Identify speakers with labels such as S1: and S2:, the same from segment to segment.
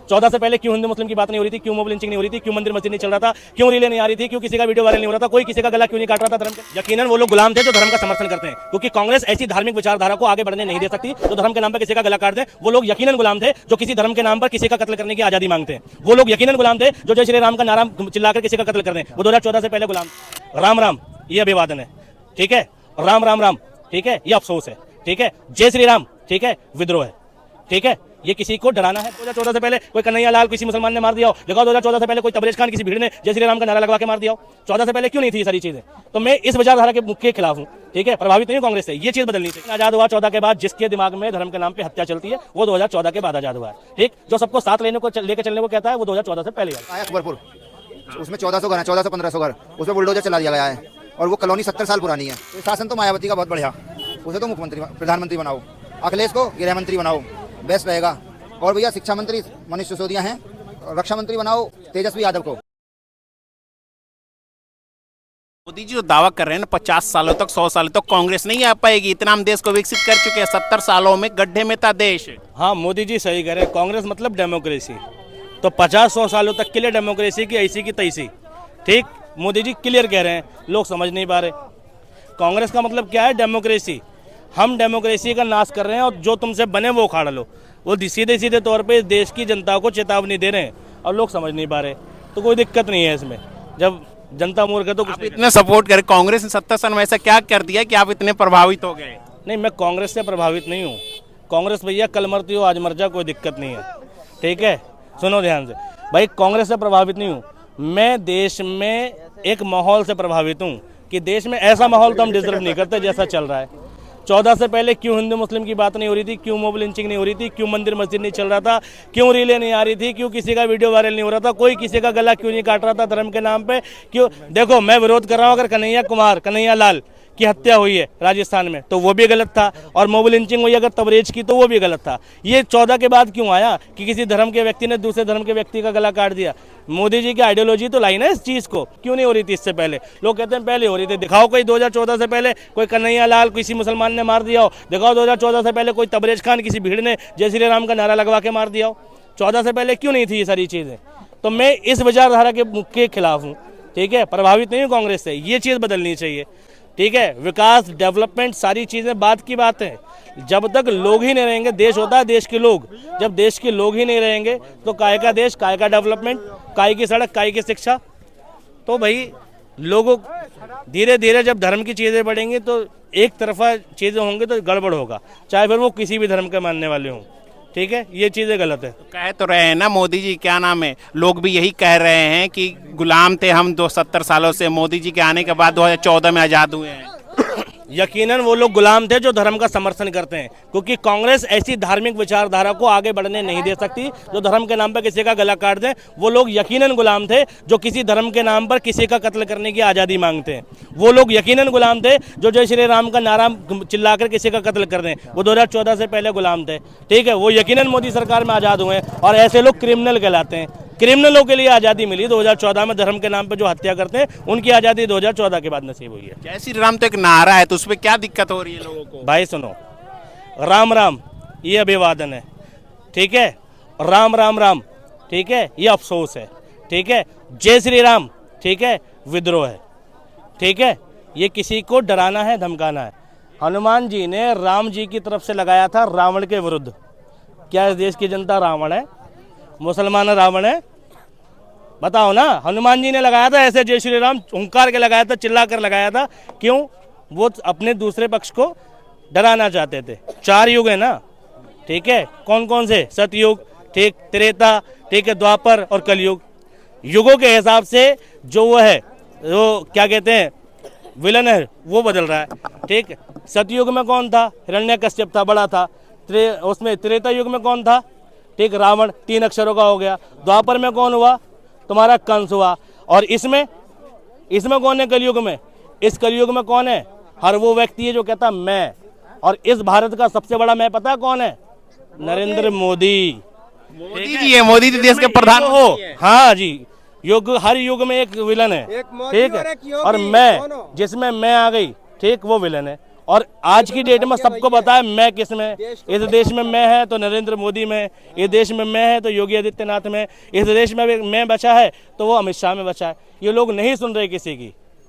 S1: 14 से पहले क्यों हिंदू मुस्लिम की बात नहीं हो रही थी, क्यों मोब लिंचिंग नहीं हो रही थी, क्यों मंदिर मस्जिद नहीं चल रहा था, क्यों रीलें नहीं आ रही थी, क्यों किसी का वीडियो वायरल नहीं हो रहा था, कोई किसी का गला क्यों नहीं काट रहा था धर्म के। यकीनन वो लोग गुलाम थे जो धर्म का समर्थन करते हैं, क्योंकि कांग्रेस ऐसी धार्मिक विचारधारा को आगे बढ़ने नहीं दे सकती जो धर्म के नाम पर किसी का गला काट दे। वो लोग यकीनन गुलाम थे जो किसी धर्म के नाम पर किसी का कत्ल करने की आजादी मांगते हैं। वो लोग यकीनन गुलाम थे जो जय श्री राम का नारा चिल्लाकर किसी का कत्ल कर दें। वो 2014 से पहले गुलाम। राम राम ये अभिवादन है, ठीक है। राम राम राम, ठीक है, ये अफसोस है, ठीक है। जय श्री राम, ठीक है, विद्रोह है, ठीक है। ये किसी को डराना है। 2014 से पहले कोई कन्हैया लाल किसी मुसलमान ने मार दिया हो, दिखाओ 2014 से पहले कोई तबरेज खान किसी भीड़ ने जय श्री राम का नारा लगवा के मार दिया हो। 14 से पहले क्यों नहीं थी ये सारी चीजें। तो मैं इस विचारधारा के खिलाफ हूँ, ठीक है। प्रभावित नहीं कांग्रेस से, ये चीज बदलनी चाहिए। आजाद हुआ 14 के बाद, जिसके दिमाग में धर्म के नाम पे हत्या चलती है वो 2014 के बाद आजाद हुआ है, ठीक। जो सबको साथ लेके चलने को कहता है वो 2014 से पहले आया।
S2: अकबरपुर उसमें 1400 घर है, 1400-1500 घर, उसमें बुलडोजर चला दिया गया है और वो कॉलोनी 70 साल पुरानी है। तो शासन तो मायावती का बहुत बढ़िया, उसे तो मुख्यमंत्री प्रधानमंत्री बनाओ, अखिलेश को गृह मंत्री बनाओ, बेस्ट रहेगा। और भैया शिक्षा मंत्री मनीष सिसोदिया हैं, रक्षा मंत्री बनाओ तेजस्वी यादव को।
S3: मोदी जी जो दावा कर रहे हैं ना 50 सालों तक 100 सालों तक कांग्रेस नहीं आ पाएगी, इतना हम देश को विकसित कर चुके हैं, 70 सालों में गड्ढे में था देश।
S1: हाँ, मोदी जी सही कह रहे हैं। कांग्रेस मतलब डेमोक्रेसी, तो 50-100 सालों तक के लिए डेमोक्रेसी की ऐसी की तैसी, ठीक। मोदी जी क्लियर कह रहे हैं, लोग समझ नहीं पा रहे। कांग्रेस का मतलब क्या है, डेमोक्रेसी। हम डेमोक्रेसी का नाश कर रहे हैं और जो तुमसे बने वो उखाड़ लो। वो सीधे सीधे तौर पे देश की जनता को चेतावनी दे रहे हैं और लोग समझ नहीं पा रहे। तो कोई दिक्कत नहीं है इसमें, जब जनता मूर्ख है तो
S3: आप इतने सपोर्ट करें कांग्रेस ने 70 साल में ऐसा क्या कर दिया कि आप इतने प्रभावित हो गए।
S1: नहीं, मैं कांग्रेस से प्रभावित नहीं हूँ। कांग्रेस भैया कल मरती हो आज मर जा, कोई दिक्कत नहीं है, ठीक है। सुनो ध्यान से भाई, कांग्रेस से प्रभावित नहीं हूँ मैं। देश में एक माहौल से प्रभावित हूँ कि देश में ऐसा माहौल तो हम डिजर्व नहीं करते जैसा चल रहा है। 14 से पहले क्यों हिंदू मुस्लिम की बात नहीं हो रही थी, क्यों मोब लिंचिंग नहीं हो रही थी, क्यों मंदिर मस्जिद नहीं चल रहा था, क्यों रीलें नहीं आ रही थी, क्यों किसी का वीडियो वायरल नहीं हो रहा था, कोई किसी का गला क्यों नहीं काट रहा था धर्म के नाम पे। क्यों देखो, मैं विरोध कर रहा हूँ अगर कन्हैया लाल की हत्या हुई है राजस्थान में तो वो भी गलत था, और मोब लिंचिंग हुई अगर तबरेज की तो वो भी गलत था। ये 14 के बाद क्यों आया कि किसी धर्म के व्यक्ति ने दूसरे धर्म के व्यक्ति का गला काट दिया। मोदी जी की आइडियोलॉजी तो लाई ना इस चीज़ को। क्यों नहीं हो रही थी इससे पहले, लोग कहते हैं पहले हो रही थी। दिखाओ कोई 2014 से पहले कोई कन्हैया लाल किसी मुसलमान ने मार दिया हो, दिखाओ 2014 से पहले कोई तबरेज खान किसी भीड़ ने जय श्री राम का नारा लगवा के मार दिया हो। 14 से पहले क्यों नहीं थी ये सारी चीज़ें। तो मैं इस विचारधारा के खिलाफ हूँ, ठीक है। प्रभावित नहीं हूँ कांग्रेस से, ये चीज़ बदलनी चाहिए, ठीक है। विकास, डेवलपमेंट, सारी चीज़ें बात की बात है। जब तक लोग ही नहीं रहेंगे, देश होता है देश के लोग, जब देश के लोग ही नहीं रहेंगे तो काय का देश, काय का डेवलपमेंट, काय की सड़क, काय की शिक्षा। तो भाई लोगों धीरे धीरे जब धर्म की चीज़ें बढ़ेंगी तो एक तरफा चीज़ें होंगी तो गड़बड़ होगा, चाहे फिर वो किसी भी धर्म के मानने वाले हों, ठीक है। ये चीज़ें गलत है।
S3: कह तो रहे हैं ना मोदी जी, क्या नाम है, लोग भी यही कह रहे हैं कि गुलाम थे हम 70 सालों से, मोदी जी के आने के बाद 2014 में आज़ाद हुए हैं।
S1: यकीनन वो लोग गुलाम थे जो धर्म का समर्थन करते हैं, क्योंकि कांग्रेस ऐसी धार्मिक विचारधारा को आगे बढ़ने नहीं दे सकती जो धर्म के नाम पर किसी का गला काट दें। वो लोग यकीनन गुलाम थे जो किसी धर्म के नाम पर किसी का कत्ल करने की आज़ादी मांगते हैं। वो लोग यकीनन गुलाम थे जो जय श्री राम का नारा चिल्लाकर किसी का कत्ल कर दें। वो 2014 से पहले गुलाम थे, ठीक है। वो यकीनन मोदी सरकार में आज़ाद हुए हैं और ऐसे लोग क्रिमिनल कहलाते हैं। क्रिमिनलों के लिए आज़ादी मिली 2014 में, धर्म के नाम पे जो हत्या करते हैं उनकी आज़ादी 2014 के बाद नसीब हुई है।
S3: जय श्री राम तो एक नारा है, तो उसमें क्या दिक्कत हो रही है लोगों को।
S1: भाई सुनो, राम राम ये अभिवादन है, ठीक है। राम राम राम, ठीक है, ये अफसोस है, ठीक है। जय श्री राम, ठीक है, विद्रोह है, ठीक है। ये किसी को डराना है, धमकाना है। हनुमान जी ने राम जी की तरफ से लगाया था रावण के विरुद्ध। क्या इस देश की जनता रावण है, मुसलमान रावण है? बताओ ना। हनुमान जी ने लगाया था ऐसे जय श्री राम हुंकार के लगाया था, चिल्ला कर लगाया था। क्यों? वो अपने दूसरे पक्ष को डराना चाहते थे। 4 युग है ना, ठीक है। कौन कौन से? सतयुग, ठीक, त्रेता, ठीक है, द्वापर और कलयुग। युगों के हिसाब से जो वो है, वो क्या कहते हैं, विलन है, वो बदल रहा है, ठीक। सतयुग में कौन था? हिरण्यकश्यप था, बड़ा था। उसमें त्रेता युग में कौन था? ठीक, रावण, 3 अक्षरों का हो गया। द्वापर में कौन हुआ? तुम्हारा कंस हुआ। और इसमें कौन है कलयुग में? इस कलयुग में कौन है? हर वो व्यक्ति है जो कहता मैं। और इस भारत का सबसे बड़ा मैं पता है कौन है? नरेंद्र मोदी।
S3: मोदी जी है, मोदी जी देश के प्रधान
S1: हो। हाँ जी, युग, हर युग में एक विलन है, ठीक है। और मैं, जिसमें मैं आ गई, ठीक, वो विलन है। और आज की डेट में सबको पता है मैं किस में, इस देश में मैं है तो नरेंद्र मोदी में, इस देश में मैं है तो योगी आदित्यनाथ में, इस देश में मैं बचा है तो वो अमित शाह में बचा है। ये लोग नहीं सुन रहे किसी की,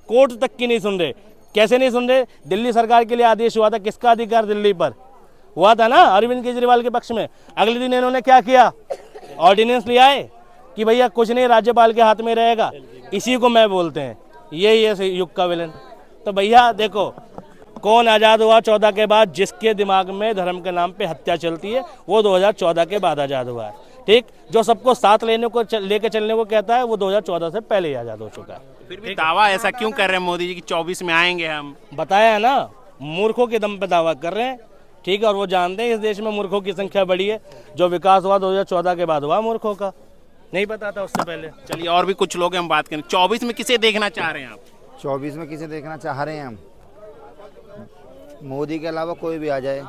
S1: कोर्ट तक की नहीं सुन रहे। कैसे नहीं सुन रहे? दिल्ली सरकार के लिए आदेश हुआ था, किसका अधिकार दिल्ली पर हुआ था ना, अरविंद केजरीवाल के पक्ष में। अगले दिन इन्होंने क्या किया, ऑर्डिनेंस ले आए कि भैया कुछ नहीं राज्यपाल के हाथ में रहेगा। इसी को मैं बोलते हैं यही है युग का विलन। तो भैया देखो, कौन आज़ाद हुआ 14 के बाद? जिसके दिमाग में धर्म के नाम पे हत्या चलती है वो 2014 के बाद आज़ाद हुआ है। ठीक, जो सबको साथ लेके चलने को कहता है वो 2014 से पहले ही आज़ाद हो चुका है।
S3: फिर भी दावा ऐसा क्यों कर रहे हैं मोदी जी कि 24 में आएंगे हम?
S1: बताया है ना, मूर्खों के दम पे दावा कर रहे हैं। ठीक है, और वो जानते हैं इस देश में मूर्खों की संख्या बढ़ी है। जो विकास हुआ 2014 के बाद हुआ, मूर्खों का नहीं पता था उससे पहले।
S3: चलिए और भी कुछ लोग हैं, हम बात करें। 24 में किसे देखना चाह रहे हैं आप?
S2: 24 में किसे देखना चाह रहे हैं हम? मोदी के अलावा कोई भी आ जाए,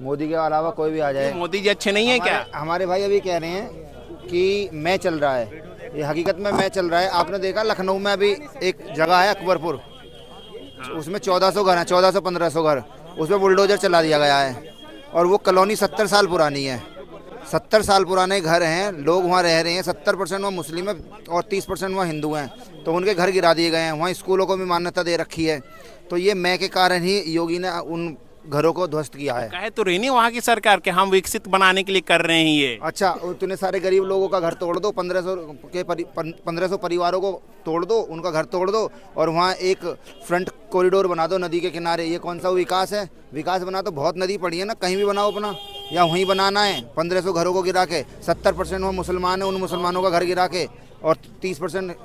S2: मोदी के अलावा कोई भी आ जाए।
S3: मोदी जी अच्छे नहीं है क्या?
S2: हमारे भाई अभी कह रहे हैं कि मैं चल रहा है, ये हकीकत में मैं चल रहा है। आपने देखा लखनऊ में अभी एक जगह है अकबरपुर, उसमें 1400 घर हैं, 1400-1500 घर, उसमें बुलडोजर चला दिया गया है। और वो कॉलोनी 70 साल पुरानी है, 70 साल पुराने घर हैं, लोग वहाँ रह रहे हैं। 70% वहाँ मुस्लिम है और 30% वहाँ हिंदू हैं, तो उनके घर गिरा दिए गए हैं। वहाँ स्कूलों को भी मान्यता दे रखी है। तो ये मैं के कारण ही योगी ने उन घरों को ध्वस्त किया है।
S3: कहे तो रही नहीं वहाँ की सरकार के हम विकसित बनाने के लिए कर रहे हैं ये।
S2: अच्छा, इतने सारे गरीब लोगों का घर तोड़ दो, 1500 परिवारों को तोड़ दो, उनका घर तोड़ दो, और वहाँ एक फ्रंट कॉरिडोर बना दो नदी के किनारे। ये कौन सा विकास है? विकास बना तो बहुत नदी पड़ी है ना, कहीं भी बनाओ अपना, या वहीं बनाना है 1500 घरों को गिरा के। 70% वहाँ मुसलमान हैं, उन मुसलमानों का घर गिरा के, और 30%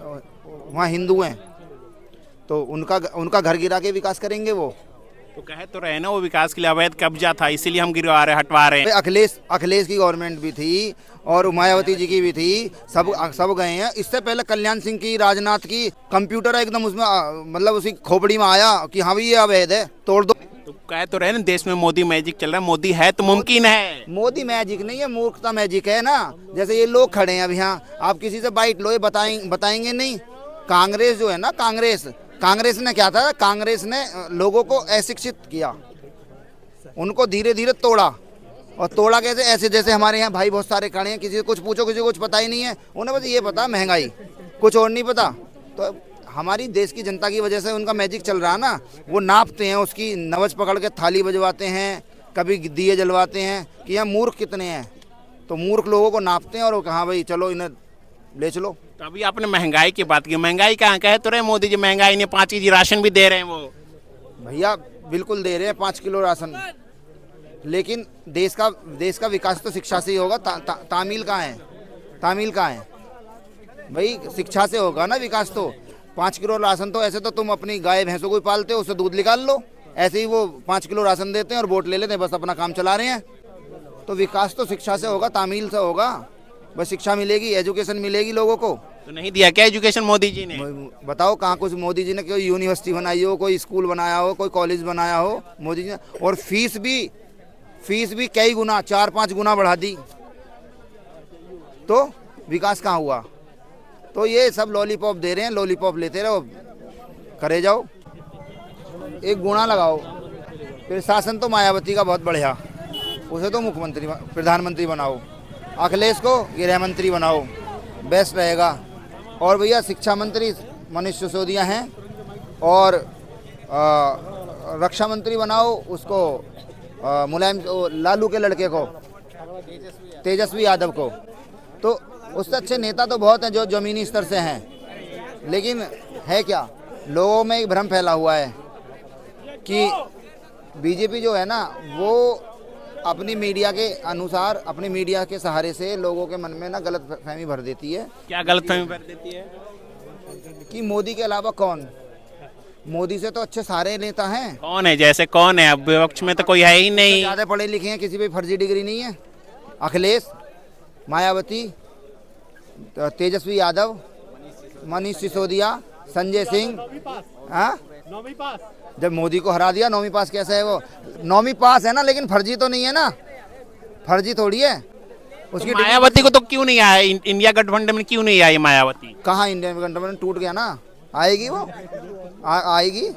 S2: वहाँ हिंदू हैं, तो उनका घर गिरा के विकास करेंगे वो?
S3: तो कहे तो रहे ना वो विकास के लिए अवैध कब्जा था, इसीलिए हम गिरवा रहे, हटवा रहे हैं।
S2: अखिलेश की गवर्नमेंट भी थी और मायावती जी की भी थी, सब गए हैं। इससे पहले कल्याण सिंह की, राजनाथ की, कंप्यूटर एकदम उसमें मतलब उसी खोपड़ी में आया कि हाँ भाई ये अवैध है, तोड़ दो।
S3: तो कहे तो रहे ना देश में मोदी मैजिक चल रहा है। मोदी है तो मुमकिन है।
S2: मोदी मैजिक नहीं है, मूर्खता मैजिक है ना। जैसे ये लोग खड़े हैं अभी यहाँ, आप किसी से बाइट लो, ये बताएंगे नहीं। कांग्रेस जो है ना, कांग्रेस ने क्या था? कांग्रेस ने लोगों को अशिक्षित किया, उनको धीरे धीरे तोड़ा। और तोड़ा कैसे? ऐसे जैसे हमारे यहाँ भाई बहुत सारे खड़े हैं, किसी से कुछ पूछो, किसी को कुछ पता ही नहीं है, उन्हें बस ये पता महंगाई, कुछ और नहीं पता। तो हमारी देश की जनता की वजह से उनका मैजिक चल रहा है ना। वो नापते हैं, उसकी नवज पकड़ के थाली बजवाते हैं, कभी दिए जलवाते हैं कि यहाँ मूर्ख कितने हैं। तो मूर्ख लोगों को नापते हैं और वो कहाँ भाई चलो इन्हें ले चलो।
S3: तो अभी आपने महंगाई की बात की, महंगाई कहाँ? कहे तो रहे मोदी जी महंगाई ने 5 केजी राशन भी दे रहे हैं वो।
S2: भैया बिल्कुल दे रहे हैं 5 किलो राशन, लेकिन देश का विकास तो शिक्षा से ही होगा। तामील कहाँ है? तामील कहाँ है भाई? शिक्षा से होगा ना विकास। तो 5 किलो राशन तो ऐसे तो तुम अपनी गाय भैंसों को ही पालते हो, उससे दूध निकाल लो, ऐसे ही वो 5 किलो राशन देते हैं और वोट ले लेते हैं, बस अपना काम चला रहे हैं। तो विकास तो शिक्षा से होगा, तामील से होगा। बस शिक्षा मिलेगी, एजुकेशन मिलेगी लोगों को।
S3: तो नहीं दिया क्या एजुकेशन मोदी जी ने?
S2: बताओ कहाँ कुछ मोदी जी ने कोई यूनिवर्सिटी बनाई हो, कोई स्कूल बनाया हो, कोई कॉलेज बनाया हो मोदी जी ने? और फीस भी कई गुना, 4-5 गुना बढ़ा दी, तो विकास कहाँ हुआ? तो ये सब लॉलीपॉप दे रहे हैं, लॉलीपॉप लेते रहो, करे जाओ, एक गुना लगाओ। फिर शासन तो मायावती का बहुत बढ़िया, उसे तो प्रधानमंत्री बनाओ, अखिलेश को गृह मंत्री बनाओ, बेस्ट रहेगा। और भैया शिक्षा मंत्री मनीष सिसोदिया हैं, और रक्षा मंत्री बनाओ उसको लालू के लड़के को, तेजस्वी यादव को। तो उससे अच्छे नेता तो बहुत हैं जो जमीनी स्तर से हैं, लेकिन है क्या, लोगों में एक भ्रम फैला हुआ है कि बीजेपी जो है ना वो अपनी मीडिया के अनुसार, अपनी मीडिया के सहारे से लोगों के मन में ना गलत फहमी भर देती है।
S3: क्या गलत फहमी भर देती है?
S2: कि मोदी के अलावा कौन? मोदी से तो अच्छे सारे नेता हैं।
S3: कौन है? जैसे कौन है? अब विपक्ष में तो कोई है ही नहीं।
S2: ज़्यादा पढ़े लिखे हैं, किसी पे फर्जी डिग्री नहीं है। अखिलेश, मायावती, तेजस्वी यादव, मनीष सिसोदिया, संजय सिंह। हाँ, जब मोदी को हरा दिया 9वीं पास कैसे है? वो 9वीं पास है ना, लेकिन फर्जी तो नहीं है ना, फर्जी थोड़ी है उसकी।
S3: तो मायावती को तो क्यों नहीं आया? इंडिया गठबंधन में क्यों नहीं आई मायावती?
S2: कहाँ इंडिया गठबंधन टूट गया ना, आएगी वो आएगी।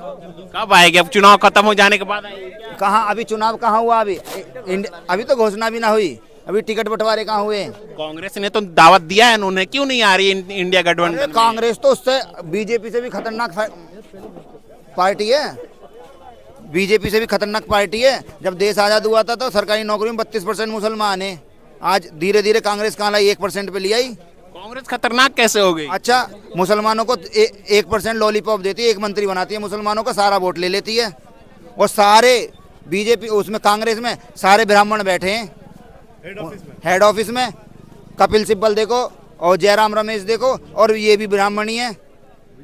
S3: कब आएगी? अब चुनाव खत्म हो जाने के बाद आएगी क्या?
S2: कहाँ अभी चुनाव कहाँ हुआ? अभी तो घोषणा भी ना हुई, अभी टिकट बंटवारे कहाँ हुए?
S3: कांग्रेस ने तो दावत दिया है, उन्होंने क्यों नहीं आ रही इंडिया गठबंधन में?
S2: कांग्रेस तो उससे बीजेपी से भी खतरनाक पार्टी है, बीजेपी से भी खतरनाक पार्टी है। जब देश आजाद हुआ था तो सरकारी नौकरी में 32% मुसलमान है, आज धीरे धीरे कांग्रेस कहाँ लाई 1% पे लिया ही।
S3: कांग्रेस खतरनाक कैसे हो गई?
S2: अच्छा, मुसलमानों को 1% लॉलीपॉप देती है, एक मंत्री बनाती है, मुसलमानों का सारा वोट ले लेती है। और सारे बीजेपी उसमें कांग्रेस में सारे ब्राह्मण बैठे हैं हेड ऑफिस में। कपिल सिब्बल देखो और जयराम रमेश देखो, और ये भी ब्राह्मण ही है।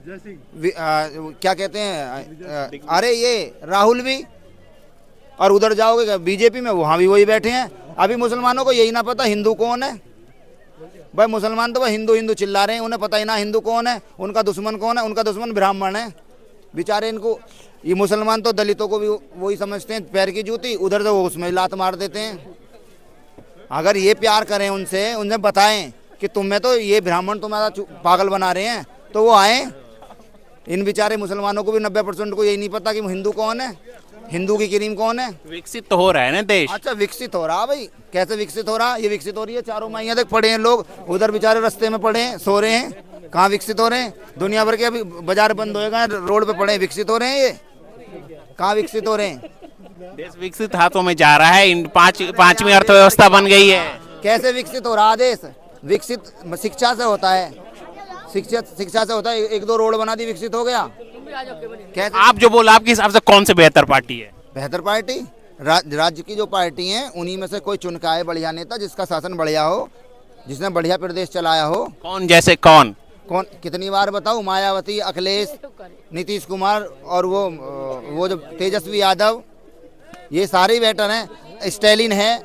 S2: क्या कहते हैं अरे ये राहुल भी। और उधर जाओगे बीजेपी में, वहाँ भी वही बैठे हैं। अभी मुसलमानों को यही ना पता हिंदू कौन है। भाई मुसलमान तो वह हिंदू हिंदू चिल्ला रहे हैं, उन्हें पता ही ना हिंदू कौन है, उनका दुश्मन कौन है। उनका दुश्मन ब्राह्मण है बेचारे। इनको ये मुसलमान तो दलितों को भी वही समझते हैं पैर की जूती, उधर तो वो उसमें लात मार देते हैं। अगर ये प्यार करें उनसे, उन्हें बताएं कि तुम्हें तो ये ब्राह्मण तुम्हारा पागल बना रहे हैं, तो वो आए। इन बेचारे मुसलमानों को भी 90% को यही नहीं पता कि हिंदू कौन है, हिंदू की क्रीम कौन है।
S3: विकसित तो हो रहा है ना देश।
S2: अच्छा विकसित हो रहा भाई, कैसे विकसित हो रहा? ये विकसित हो रही है, चारों माइयाँ तक पड़े हैं लोग, उधर बेचारे रास्ते में पड़े हैं, सो रहे हैं। कहाँ विकसित हो रहे हैं? दुनिया भर के अभी बाजार बंद होएगा, रोड पे पड़े हैं, विकसित हो रहे हैं? ये कहाँ विकसित हो रहे हैं?
S3: देश विकसित हाथों में जा रहा है, पांचवी अर्थव्यवस्था बन गई है।
S2: कैसे विकसित हो रहा देश? विकसित शिक्षा से होता है, शिक्षा से होता है। 1-2 रोड बना दी, विकसित हो गया। कैसे?
S3: आप जो बोला, आपके हिसाब से कौन से बेहतर पार्टी है?
S2: बेहतर पार्टी राज्य की जो पार्टी हैं उन्हीं में से कोई चुन के आए बढ़िया नेता, जिसका शासन बढ़िया हो, जिसने बढ़िया प्रदेश चलाया हो।
S3: कौन जैसे कौन?
S2: कितनी बार बताऊं? मायावती, अखिलेश, नीतीश कुमार और वो जो तेजस्वी यादव, ये सारे बेटर हैं। स्टैलिन है,